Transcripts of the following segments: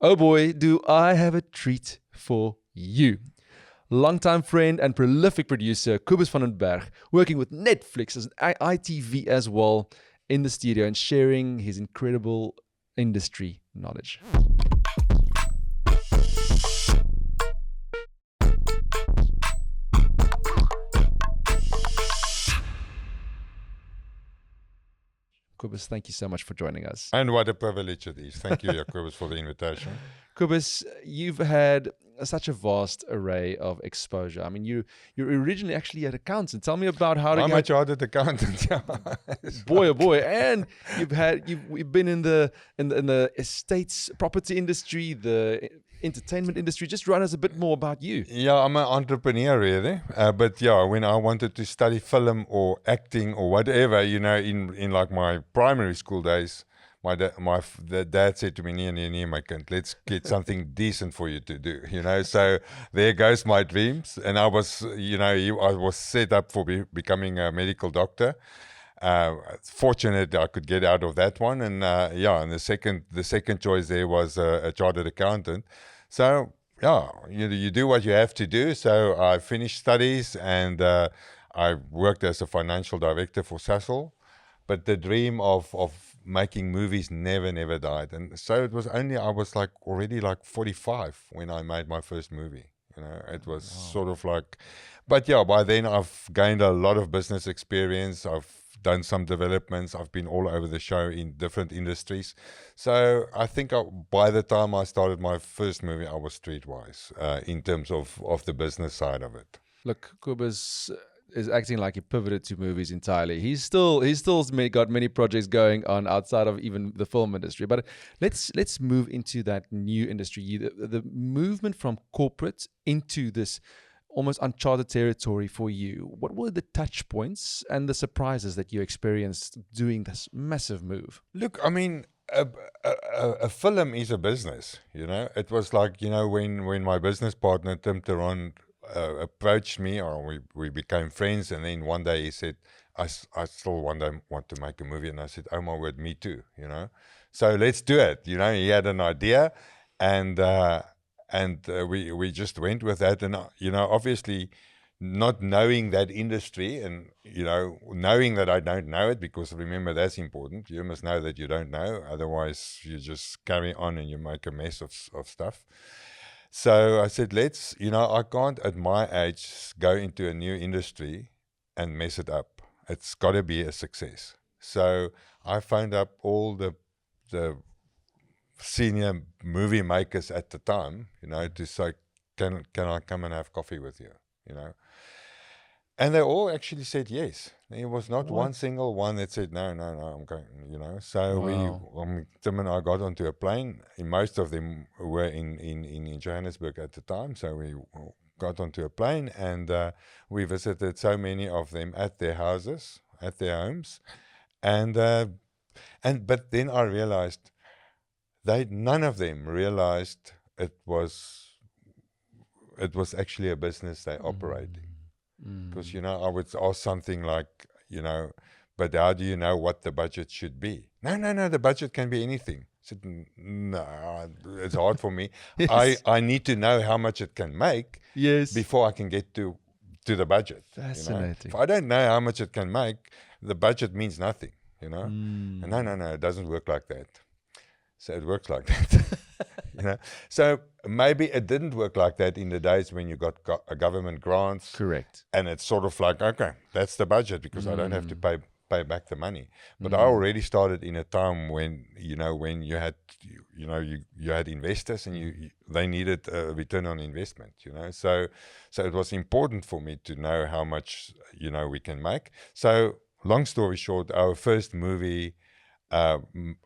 Oh boy, do I have a treat for you. Longtime friend and prolific producer Cobus van den Berg, working with Netflix and ITV as well in the studio and sharing his incredible industry knowledge. Cobus, thank you so much for joining us. And what a privilege it is. Thank you, Cobus, for the invitation. Cobus, you've had such a vast array of exposure. I mean, you're originally actually an accountant. Tell me about how to I'm a chartered accountant. Boy, oh boy! And you've been in the estates property industry, the entertainment industry. Just run us a bit more about you. Yeah, I'm an entrepreneur, really. But yeah, when I wanted to study film or acting or whatever, in like my primary school days, the dad said to me, "Nee, my kind, let's get something decent for you to do." So there goes my dreams, and I was, I was set up for becoming a medical doctor. Fortunate I could get out of that one, and and the second choice there was a chartered accountant. So yeah, you do what you have to do. So I finished studies, and I worked as a financial director for Sasol. But the dream of making movies never died. And so it was only, I was already 45 when I made my first movie. It was sort of like, but yeah, by then I've gained a lot of business experience. I've done some developments. I've been all over the show in different industries. So I think by the time I started my first movie, I was streetwise in terms of the business side of it. Look, Cobus is acting like he pivoted to movies entirely. He's still got many projects going on outside of even the film industry. But let's move into that new industry. The movement from corporate into this almost uncharted territory for you. What were the touch points and the surprises that you experienced doing this massive move? Look, I mean, a film is a business. It was like, when my business partner Tim Theron approached me, or we became friends, and then one day he said, I still one day want to make a movie. And I said, oh my word, me too, so let's do it. He had an idea, and we just went with that. And obviously not knowing that industry, and knowing that I don't know it, because remember, that's important. You must know that you don't know, otherwise you just carry on and you make a mess of stuff. So I said, let's, I can't at my age go into a new industry and mess it up. It's got to be a success. So I phoned up all the senior movie makers at the time, to say, can I come and have coffee with you, And they all actually said yes. There was not one single one that said, no, I'm going, So Tim and I got onto a plane. And most of them were in Johannesburg at the time. So we got onto a plane, and we visited so many of them at their houses, at their homes. But then I realized none of them realized it was actually a business they operating. Because, I would ask something like, but how do you know what the budget should be? No, the budget can be anything. I said, no, it's hard for me. Yes. I need to know how much it can make before I can get to the budget. Fascinating. If I don't know how much it can make, the budget means nothing, And no, it doesn't work like that. So it works like that. So maybe it didn't work like that in the days when you got government grants. Correct. And it's sort of like, okay, that's the budget, because I don't have to pay back the money. But I already started in a time when, when you had, you had investors, and they needed a return on investment, So it was important for me to know how much, we can make. So long story short, our first movie,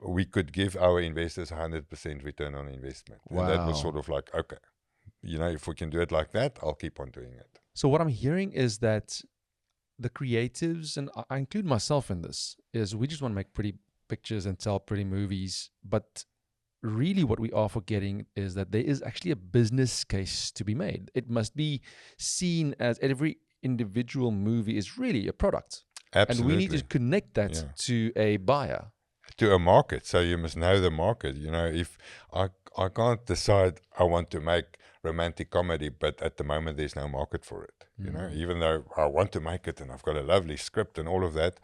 we could give our investors 100% return on investment. Wow. And that was sort of like, okay, if we can do it like that, I'll keep on doing it. So what I'm hearing is that the creatives, and I include myself in this, is we just want to make pretty pictures and tell pretty movies. But really what we are forgetting is that there is actually a business case to be made. It must be seen as every individual movie is really a product. Absolutely. And we need to connect that to a buyer. to a market. So you must know the market. You know, if I can't decide I want to make romantic comedy, but at the moment there's no market for it. You know, even though I want to make it and I've got a lovely script and all of that,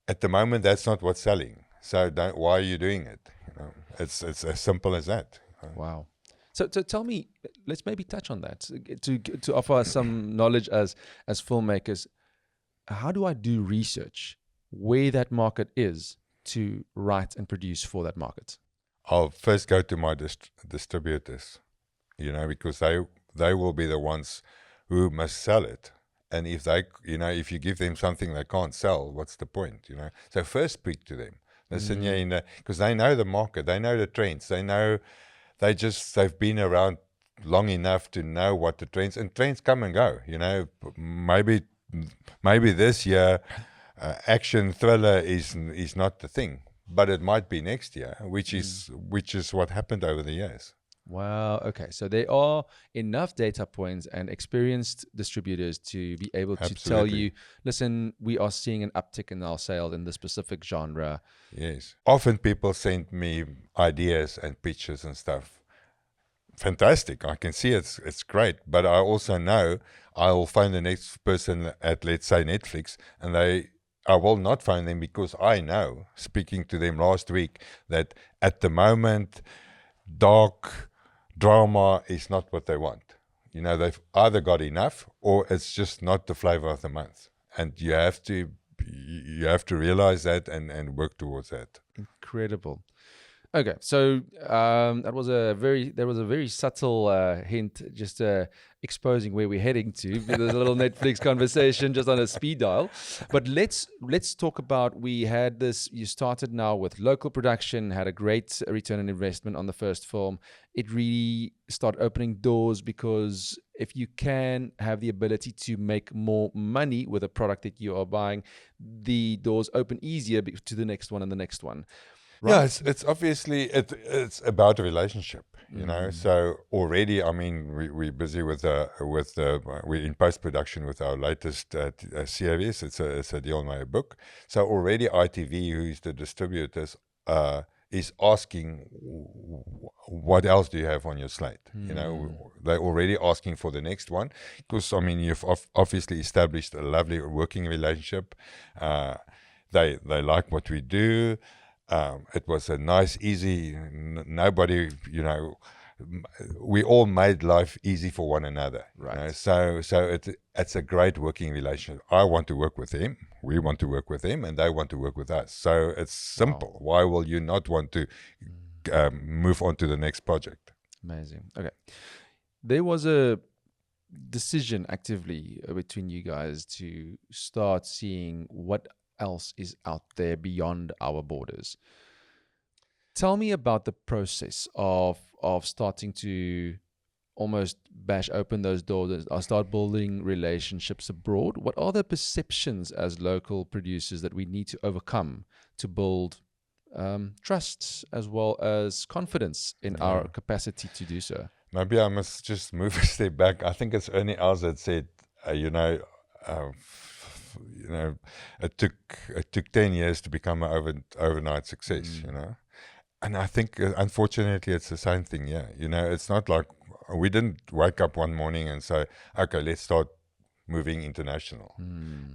at the moment that's not what's selling. So why are you doing it? You know, it's as simple as that. Wow. So tell me, let's maybe touch on that to offer us some knowledge as filmmakers. How do I do research where that market is to write and produce for that market? I'll first go to my distributors, you know, because they will be the ones who must sell it. And if they, you know, if you give them something they can't sell, what's the point, you know? So first speak to them. Listen, yeah, because they know the market, they know the trends, they know, they've been around long enough to know what the trends, and trends come and go, you know. Maybe this year action thriller is not the thing, but it might be next year, which is what happened over the years. Wow. Okay. So there are enough data points and experienced distributors to be able to tell you, listen, we are seeing an uptick in our sales in this specific genre. Yes. Often people send me ideas and pictures and stuff. Fantastic. I can see it's great, but I also know I will find the next person at, let's say, Netflix, and I will not find them because I know, speaking to them last week, that at the moment, dark drama is not what they want. You know, they've either got enough or it's just not the flavor of the month. And you have to realize that and work towards that. Incredible. Okay, so there was a very subtle hint, just exposing where we're heading to. There's a little Netflix conversation just on a speed dial. But let's talk about, we had this, you started now with local production, had a great return on investment on the first film. It really started opening doors, because if you can have the ability to make more money with a product that you are buying, the doors open easier to the next one and the next one. Right. Yeah, it's obviously it's about a relationship, you know. So already, I mean, we're busy we're in post production with our latest series. It's a Deal My Book. So already ITV, who is the distributors, is asking, what else do you have on your slate? You know, they're already asking for the next one, because I mean, you've obviously established a lovely working relationship. They like what we do. It was a nice, easy, nobody, you know, we all made life easy for one another. Right. You know? So it's a great working relationship. I want to work with them, we want to work with them, and they want to work with us. So it's simple. Wow. Why will you not want to move on to the next project? Amazing. Okay. There was a decision actively between you guys to start seeing what else is out there beyond our borders. Tell me about the process of starting to almost bash open those doors or start building relationships abroad. What are the perceptions as local producers that we need to overcome to build trust as well as confidence in our capacity to do so? Maybe I must just move a step back. I think it's Ernie Els that said, you know, it took 10 years to become an overnight success, you know. And I think, unfortunately, it's the same thing, yeah. You know, it's not like we didn't wake up one morning and say, okay, let's start moving international.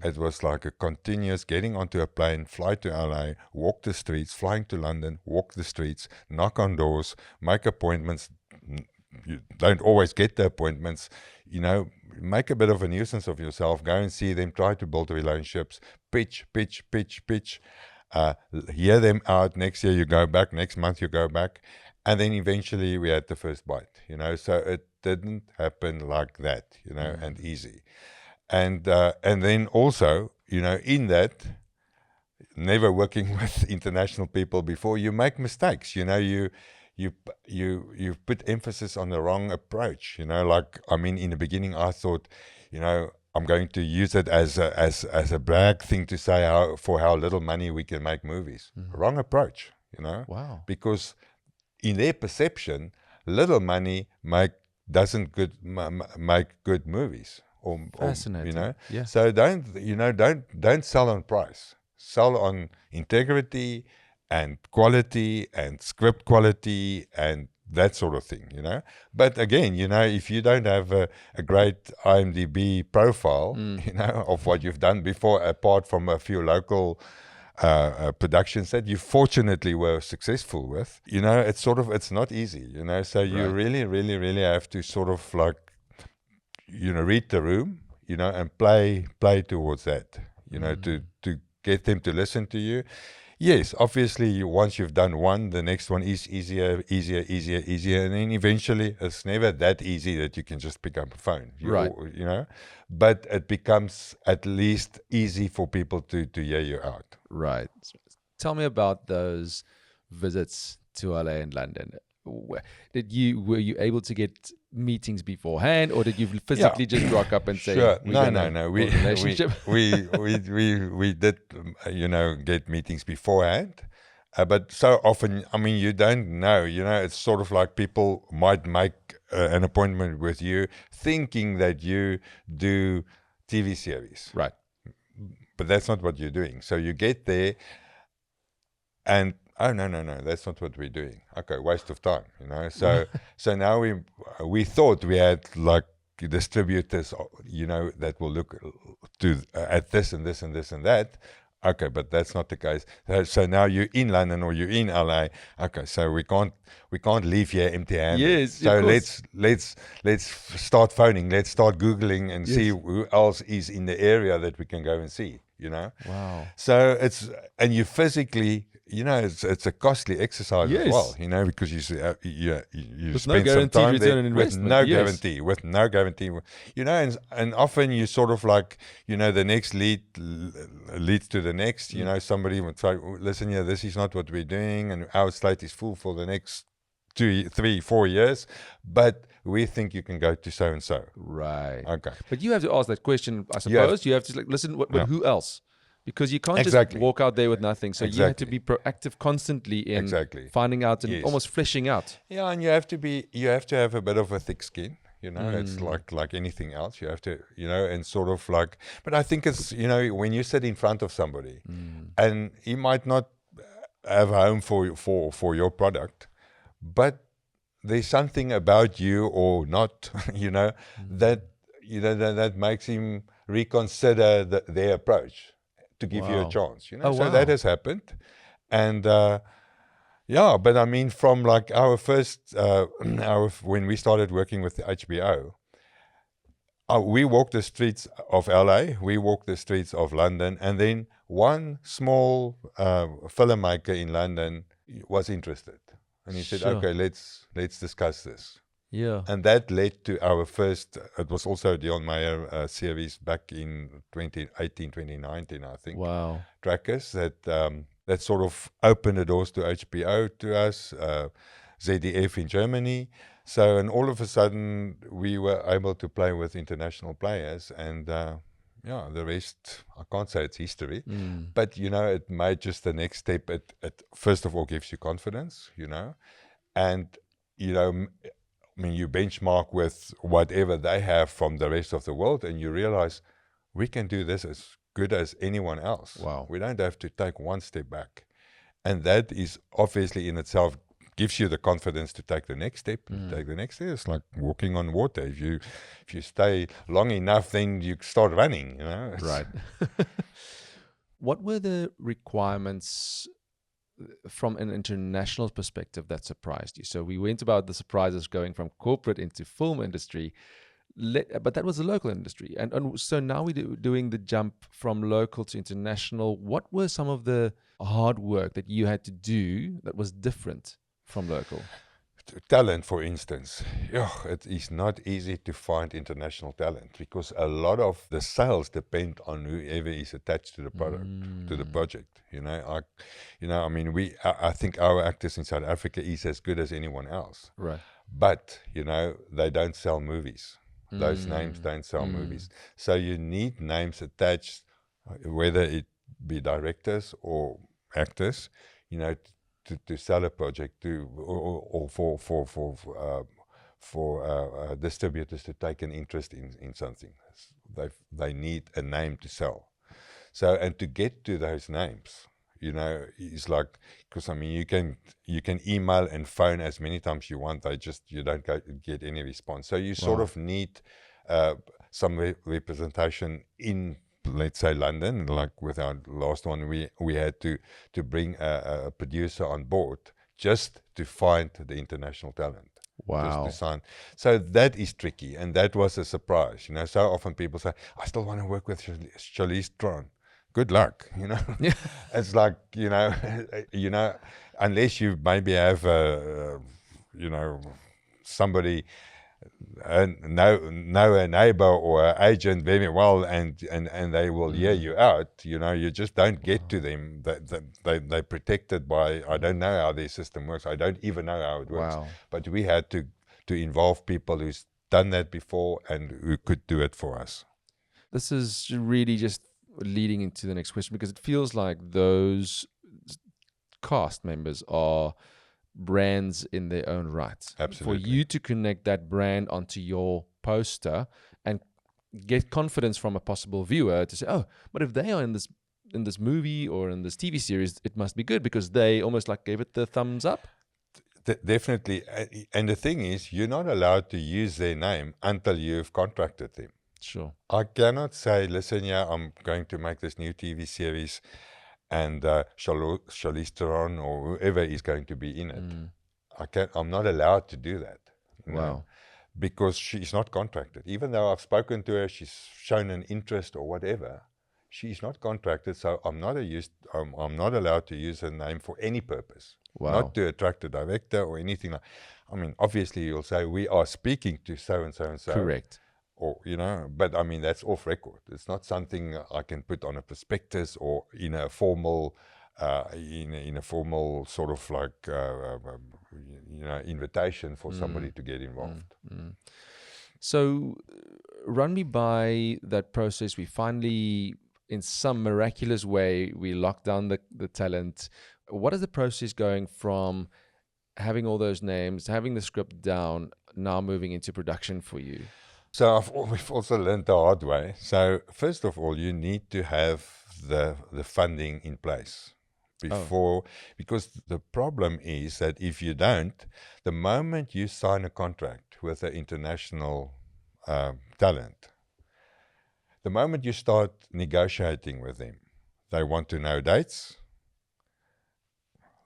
It was like a continuous getting onto a plane, fly to LA, walk the streets, flying to London, walk the streets, knock on doors, make appointments. You don't always get the appointments, you know, make a bit of a nuisance of yourself, go and see them, try to build relationships, pitch, hear them out. Next year you go back, next month you go back, and then eventually we had the first bite, you know. So it didn't happen like that, you know, and easy. And then also, you know, in that, never working with international people before, you make mistakes, you know. You put emphasis on the wrong approach, you know. Like, I mean, in the beginning I thought, you know, I'm going to use it as a brag thing to say for how little money we can make movies. Wrong approach, you know. Wow. Because in their perception, little money doesn't make good movies. Fascinating. You know. Yeah. So don't sell on price. Sell on integrity and quality and script quality and that sort of thing, But again, if you don't have a great IMDb profile, of what you've done before, apart from a few local productions that you fortunately were successful with, it's not easy, So you really, really, really have to sort of like, read the room, and play towards that, to get them to listen to you. Yes, obviously, once you've done one, the next one is easier, and then eventually, it's never that easy that you can just pick up a phone, But it becomes at least easy for people to hear you out. Right. Tell me about those visits to LA and London. Were you able to get meetings beforehand, or did you physically just rock up and say, sure. No. We Relationship? we did, get meetings beforehand. But so often, I mean, you don't know, it's sort of like people might make an appointment with you thinking that you do TV series. Right. But that's not what you're doing. So you get there and, oh, no, that's not what we're doing. Okay, waste of time, So so now we thought we had like distributors, that will look to at this and this and this and that. Okay, but that's not the case. So now you're in London or you're in LA. Okay, so we can't leave here empty-handed. Yes, so of course. let's start phoning. Let's start Googling and see who else is in the area that we can go and see. Wow. So you physically, it's a costly exercise as well, because you spend some time there with no guarantee, and often you sort of like, the next lead leads to the next, somebody would say, listen, this is not what we're doing, and our slate is full for the next 2, 3, 4 years, but we think you can go to so and so. Right. Okay. But you have to ask that question, I suppose. You have to listen, but who else? Because you can't just walk out there with nothing. So you have to be proactive constantly in finding out and almost fleshing out. Yeah, and you have to have a bit of a thick skin. It's like anything else. You have to, and sort of like, but I think it's, when you sit in front of somebody and he might not have a home for your product, but there's something about you or not, that makes him reconsider their approach to give you a chance, So that has happened. And but I mean, from like our first, when we started working with the HBO, we walked the streets of LA, we walked the streets of London, and then one small filmmaker in London was interested. And he said, okay, let's discuss this. Yeah. And that led to our first, it was also Dion Meyer series back in 2018, 2019, I think. Wow. Trackers that sort of opened the doors to HBO to us, ZDF in Germany. So, and all of a sudden we were able to play with international players, and the rest, I can't say it's history, but, it made just the next step. It first of all gives you confidence, and, I mean, you benchmark with whatever they have from the rest of the world, and you realize we can do this as good as anyone else. Wow. We don't have to take one step back. And that is obviously in itself gives you the confidence to take the next step. Take the next step. It's like walking on water. If you stay long enough, then you start running, Right. What were the requirements from an international perspective that surprised you? So we went about the surprises going from corporate into film industry, but that was a local industry. And so now we're doing the jump from local to international. What were some of the hard work that you had to do that was different from local? Talent, for instance. It is not easy to find international talent because a lot of the sales depend on whoever is attached to the product, to the project. I mean, I think our actors in South Africa is as good as anyone else. Right. But, they don't sell movies. Those names don't sell movies. So you need names attached, whether it be directors or actors, to sell a project or for distributors to take an interest in something. They need a name to sell. So, and to get to those names, is like, because I mean, you can email and phone as many times you want. You don't get any response. So you sort of need some representation in, let's say, London. Like with our last one, we had to bring a producer on board just to find the international talent. Just to sign. So that is tricky, and that was a surprise. So often people say, I still want to work with Charlize Theron. Good luck, It's like, unless you maybe have somebody know a neighbor or an agent very well, and they will hear you out. You just don't get to them. They're protected by, I don't know how their system works. I don't even know how it works. But we had to involve people who's done that before and who could do it for us. This is really just leading into the next question, because it feels like those cast members are brands in their own right. Absolutely. For you to connect that brand onto your poster and get confidence from a possible viewer to say, oh, but if they are in this movie or in this TV series, it must be good, because they almost like gave it the thumbs up. Definitely. And the thing is, you're not allowed to use their name until you've contracted them. Sure. I cannot say, listen, I'm going to make this new TV series, and Charlize Theron or whoever is going to be in it. I'm not allowed to do that. Because she's not contracted. Even though I've spoken to her, she's shown an interest or whatever, she's not contracted. So I'm not allowed to use her name for any purpose. Not to attract a director or anything like. I mean, obviously you'll say we are speaking to so and so and so. Correct. Or but I mean, that's off record. It's not something I can put on a prospectus or in a formal in a formal sort of like invitation for somebody to get involved. So run me by that process. We finally, in some miraculous way, we locked down the talent. What is the process going from having all those names, having the script down, now moving into production for you? So we've also learned the hard way. So first of all, you need to have the funding in place before, because the problem is that if you don't, the moment you sign a contract with an international talent, the moment you start negotiating with them, they want to know dates.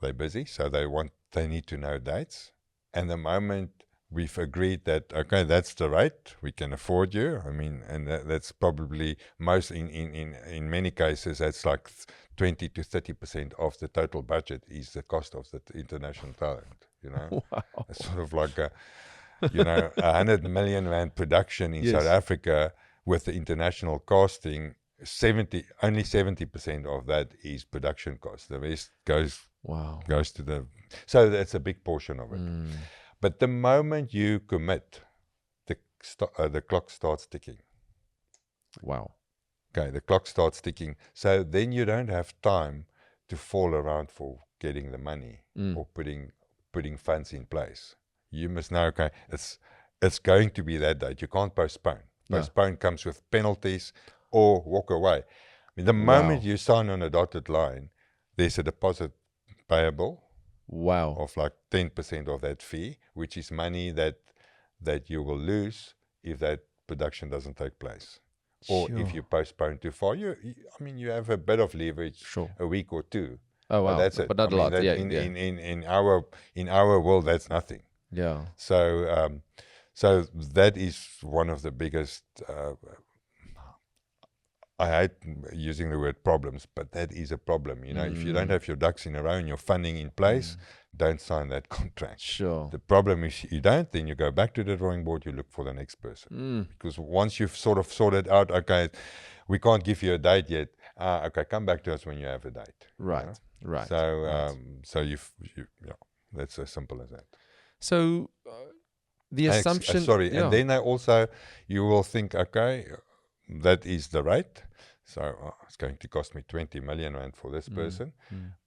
They're busy, so they need to know dates. And the moment we've agreed that, okay, that's the rate, we can afford you. I mean, and that's probably in many cases, that's like 20 to 30% of the total budget is the cost of the international talent, It's sort of like a 100 million rand production in South Africa with the international casting. Only 70% of that is production cost. The rest goes to the, so that's a big portion of it. But the moment you commit, the clock starts ticking. Wow. Okay, the clock starts ticking. So then you don't have time to fall around for getting the money or putting funds in place. You must know, okay, it's going to be that date. You can't postpone. Postpone comes with penalties or walk away. I mean, the moment you sign on a dotted line, there's a deposit payable. Of like 10% of that fee, which is money that you will lose if that production doesn't take place. Or if you postpone too far, I mean, you have a bit of leverage, a week or two. Oh wow, but that's it. But not a lot. In our world, that's nothing. Yeah. So that is one of the biggest. I hate using the word problems, but that is a problem. If you don't have your ducks in a row and your funding in place, don't sign that contract. Sure. The problem is you don't, then you go back to the drawing board, you look for the next person. Because once you've sort of sorted out, okay, we can't give you a date yet. Okay, come back to us when you have a date. Right. Right. So, so that's as simple as that. So the assumption. And then you will think, okay, that is the rate. So it's going to cost me 20 million rand for this person.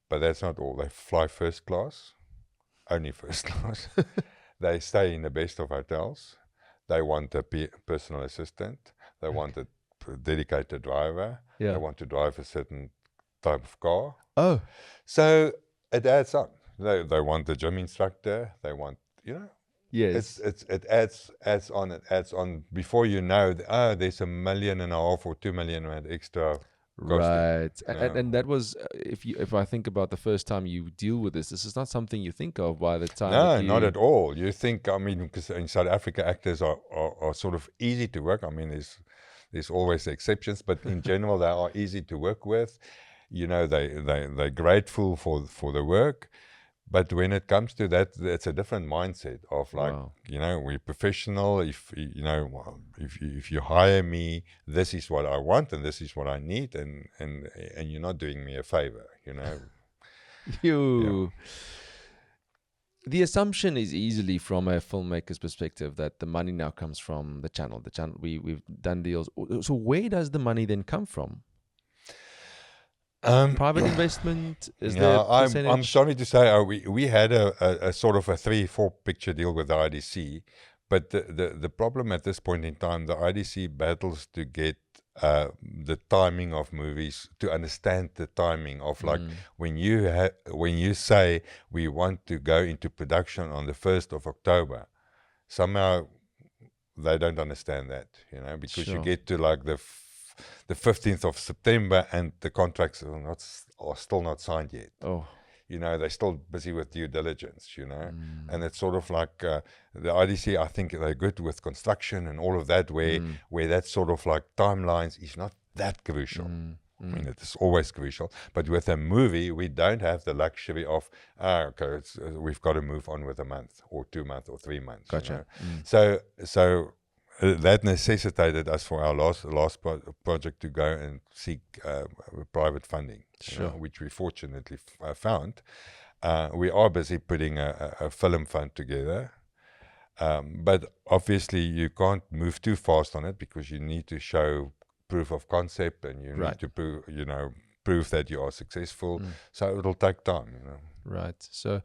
But that's not all. They fly first class, only first class. They stay in the best of hotels. They want a personal assistant. They want a dedicated driver. They want to drive a certain type of car. Oh, So it adds on. They want the gym instructor. They want, yes. it adds on. Before you know, there's $1.5 million or 2 million rand extra costing. Right. And that was if I think about the first time you deal with this is not something you think of by the time that No, not you at all. You think, I mean, because in South Africa, actors are sort of easy to work. I mean, there's always exceptions, but in general, they are easy to work with. They're grateful for the work. But when it comes to that, it's a different mindset of like, wow. we're professional. If you hire me, this is what I want and this is what I need, and you're not doing me a favor, Yeah. You the assumption is easily from a filmmaker's perspective that the money now comes from the channel. The channel we've done deals. So where does the money then come from? Private investment? Is there Yeah, a percentage? I'm sorry to say, we had a sort of a 3-4 picture deal with the IDC, but the problem at this point in time, the IDC battles to get the timing of movies, to understand the timing of like when you say we want to go into production on the 1st of October, somehow they don't understand that, because you Sure. get to like the 15th of September and the contracts are still not signed yet. Oh, They're still busy with due diligence, and it's sort of like the IDC, I think they're good with construction and all of that, where that sort of like timelines is not that crucial. I mean, it is always crucial, but with a movie, we don't have the luxury of, okay, we've got to move on with a month or 2 months or 3 months. gotcha. So that necessitated us for our last project to go and seek private funding, Sure. which we fortunately found. We are busy putting a film fund together, but obviously you can't move too fast on it because you need to show proof of concept and you Right. need to prove that you are successful. So it'll take time. Right. So,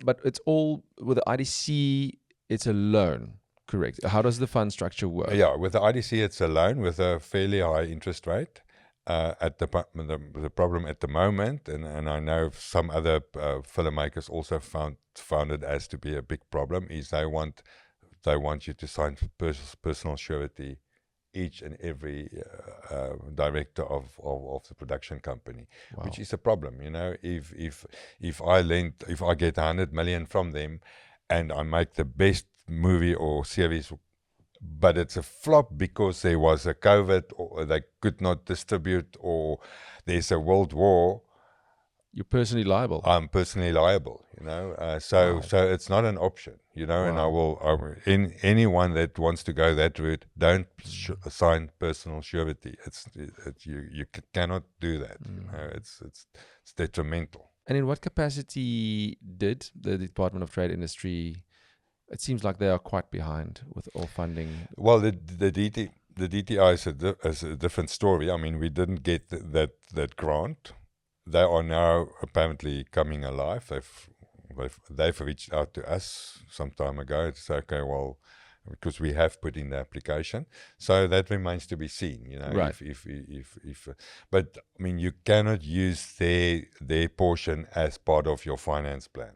but it's all with the IDC. It's a loan, correct? How does the fund structure work? Yeah, with the IDC, it's a loan with a fairly high interest rate. At the problem at the moment, and I know some other filmmakers also found it as to be a big problem, is they want you to sign personal surety, each and every director of the production company, Wow. which is a problem. If I get 100 million from them, and I make the best movie or series, but it's a flop because there was a COVID, or they could not distribute, or there's a world war, You're personally liable. I'm personally liable. So it's not an option. And anyone that wants to go that route, don't sign personal surety. You cannot do that. It's detrimental. And in what capacity did the Department of Trade Industry? It seems like they are quite behind with all funding. Well, the DTI is a different story. I mean, we didn't get that grant. They are now apparently coming alive. They've reached out to us some time ago to say, okay, well, because we have put in the application, so that remains to be seen. Right. But I mean, you cannot use their portion as part of your finance plan.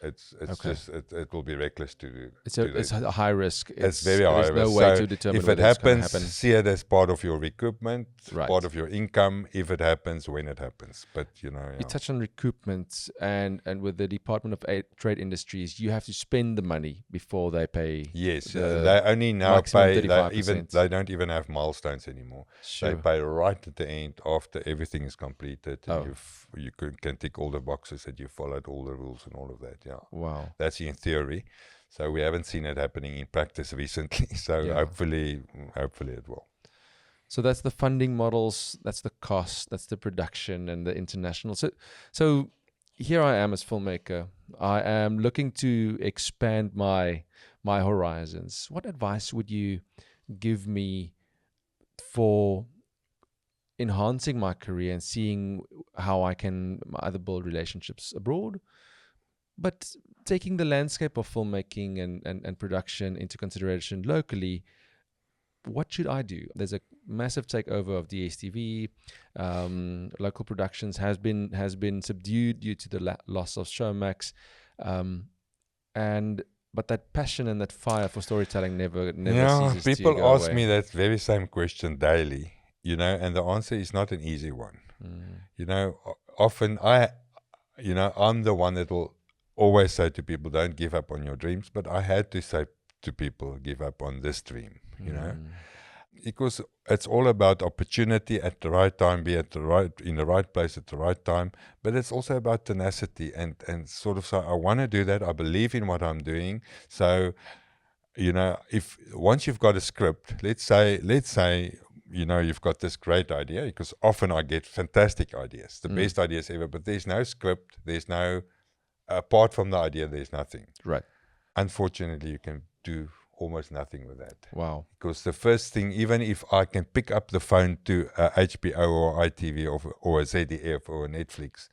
It's Okay. just it will be reckless to do. It's a high risk. It's very high risk. There's no way So to determine if it whether it's gonna happens, happen. see it as part of your recoupment, Right. part of your income. If it happens, when it happens. But You touch on recoupment, and with the Department of Trade Industries, you have to spend the money before they pay. Yes, the they only now maximum pay. 35%. They don't even have milestones anymore. Sure. They pay right at the end after everything is completed, and Oh. you can tick all the boxes that you followed all the rules and all of that. Yeah, Wow. that's in theory. So we haven't seen it happening in practice recently. So Yeah. hopefully it will. So that's the funding models, that's the cost, that's the production and the international. So here I am as filmmaker. I am looking to expand my horizons. What advice would you give me for enhancing my career and seeing how I can either build relationships abroad, but taking the landscape of filmmaking and production into consideration locally? what should I do? There's a massive takeover of DSTV. Local productions has been subdued due to the loss of Showmax, but that passion and that fire for storytelling never ceases to people go ask away. me that very same question daily, and the answer is not an easy one. Often I'm the one that will always say to people, don't give up on your dreams, but I had to say to people, give up on this dream, because it's all about opportunity at the right time, in the right place at the right time, but it's also about tenacity and sort of, so I want to do that. I believe in what I'm doing. So, if once you've got a script, let's say, you've got this great idea, because often I get fantastic ideas, the best ideas ever, but there's no script, there's no, apart from the idea, there's nothing. Right. Unfortunately, you can do almost nothing with that. Wow. Because the first thing, even if I can pick up the phone to HBO or ITV or a ZDF or a Netflix,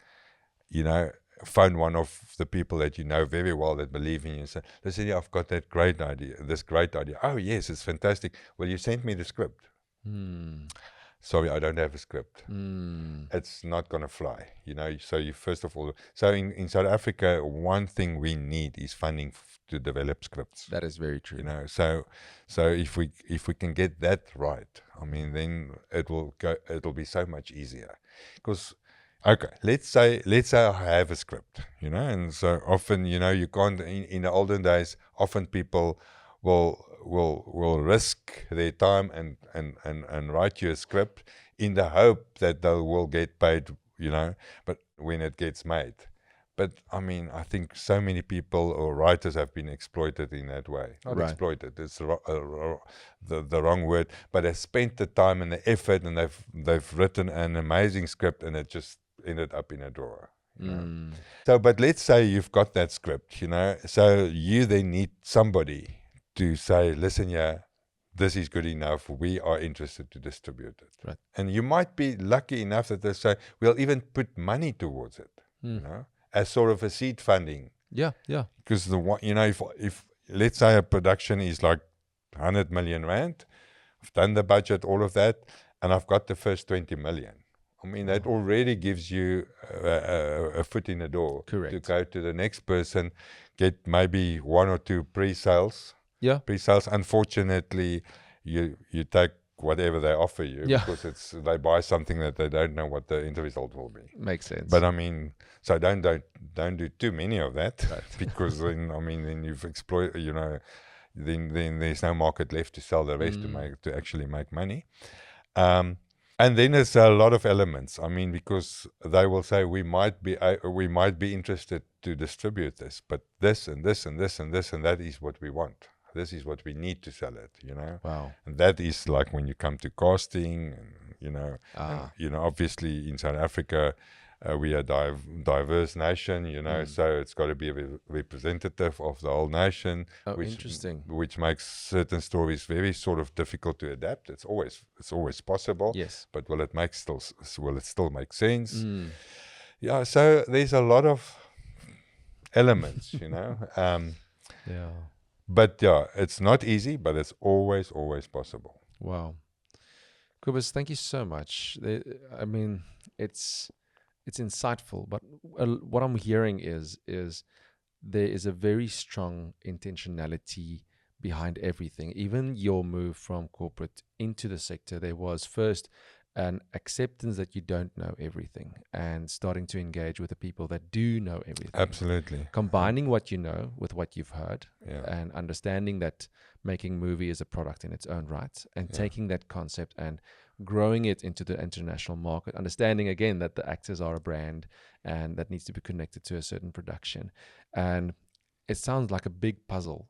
phone one of the people that you know very well that believe in you and say, listen, I've got this great idea. Oh, yes, it's fantastic. Well, you sent me the script. Sorry, I don't have a script. It's not going to fly, So you first of all, in South Africa, one thing we need is funding to develop scripts. That is very true. So if we can get that right, then it'll be so much easier. Because, okay, let's say I have a script, and so often, you can't, in the olden days, often people will risk their time and write you a script in the hope that they will get paid, but when it gets made. But I think so many people or writers have been exploited in that way. Not Right. exploited, it's the wrong word, but they spent the time and the effort, and they've written an amazing script, and it just ended up in a drawer. So, but let's say you've got that script, so you then need somebody to say, listen, this is good enough. We are interested to distribute it. Right. And you might be lucky enough that they say, we'll even put money towards it, as sort of a seed funding. Yeah. Because if let's say a production is like 100 million rand, I've done the budget, all of that, and I've got the first 20 million. That already gives you a foot in the door. Correct. To go to the next person, get maybe one or two pre-sales. Yeah. Pre-sales, unfortunately, you take whatever they offer you, because they buy something that they don't know what the end result will be. Makes sense. But so don't do too many of that, Right. because then you've exploited, then there's no market left to sell the rest to actually make money. And then there's a lot of elements. Because they will say we might be interested to distribute this, but this and this and this and this and that is what we want. This is what we need to sell it, Wow. And that is like when you come to casting, and, obviously in South Africa, we are a diverse nation, so it's got to be representative of the whole nation. Oh, interesting. Which makes certain stories very sort of difficult to adapt. It's always possible. Yes. But will it still make sense? Yeah. So there's a lot of elements, Yeah. But it's not easy, but it's always possible. Wow. Cobus, thank you so much. It's insightful, but what I'm hearing is there is a very strong intentionality behind everything. Even your move from corporate into the sector, there was first an acceptance that you don't know everything and starting to engage with the people that do know everything. Absolutely. Combining what you know with what you've heard, Yeah. and understanding that making movie is a product in its own right, and taking that concept and growing it into the international market, understanding again that the actors are a brand and that needs to be connected to a certain production. And it sounds like a big puzzle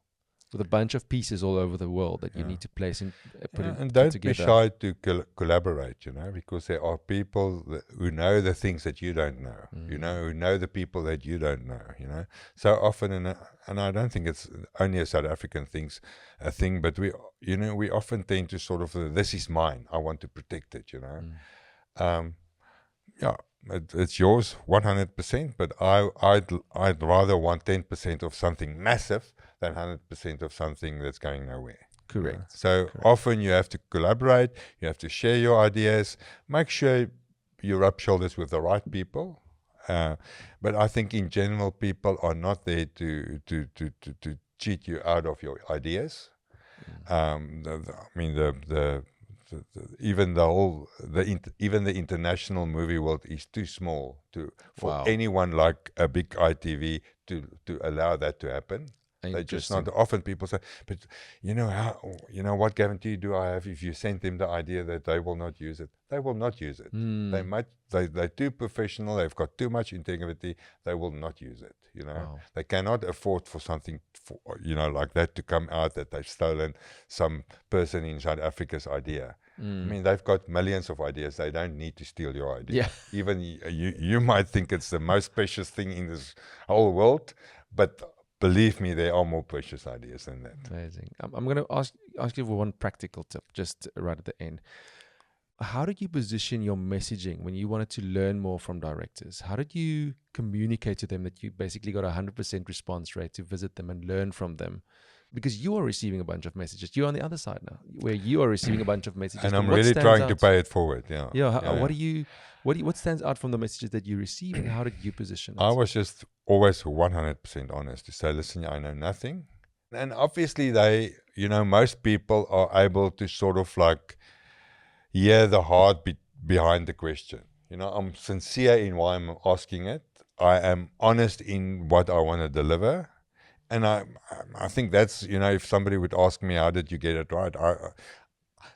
with a bunch of pieces all over the world that you need to place and put And put don't together. be shy to collaborate, because there are people who know the things that you don't know, who know the people that you don't know, So often, and I don't think it's only a South African thing, but we often tend to sort of, this is mine, I want to protect it, It's yours 100%, but I'd rather want 10% of something massive than 100% of something that's going nowhere. Correct. So often you have to collaborate, you have to share your ideas, make sure you rub shoulders with the right people. But I think in general, people are not there to cheat you out of your ideas. I mean, even even the international movie world is too small for anyone like a big ITV to allow that to happen. They just not. Often people say, but what guarantee do I have if you send them the idea that they will not use it? They will not use it. They're too professional. They've got too much integrity. They will not use it. They cannot afford for something like that to come out that they've stolen some person in South Africa's idea. I mean, they've got millions of ideas. They don't need to steal your idea. Even you might think it's the most precious thing in this whole world, but believe me, there are more precious ideas than that. Amazing. I'm going to ask you for one practical tip, just right at the end. How did you position your messaging when you wanted to learn more from directors? How did you communicate to them that you basically got a 100% response rate to visit them and learn from them? Because you are receiving a bunch of messages. You're on the other side now, where you are receiving a bunch of messages. And I'm really trying to pay it forward. What stands out from the messages that you receive, and how did you position it? I was just always 100% honest to say, listen, I know nothing. And obviously most people are able to sort of like hear the heartbeat behind the question. I'm sincere in why I'm asking it. I am honest in what I want to deliver. And I think that's, if somebody would ask me, how did you get it right?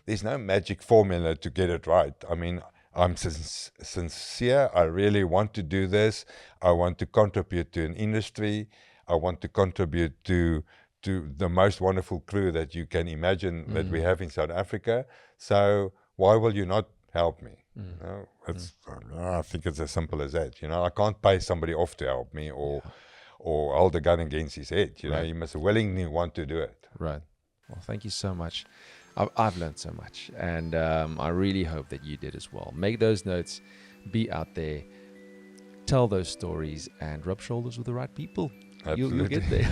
There's no magic formula to get it right. I mean, I'm sincere. I really want to do this. I want to contribute to an industry. I want to contribute to the most wonderful crew that you can imagine that we have in South Africa. So why will you not help me? I think it's as simple as that. I can't pay somebody off to help me or hold a gun against his head. You must willingly want to do it. Right. Well, thank you so much. I've learned so much, and I really hope that you did as well. Make those notes, be out there, tell those stories, and rub shoulders with the right people. Absolutely. You'll get there.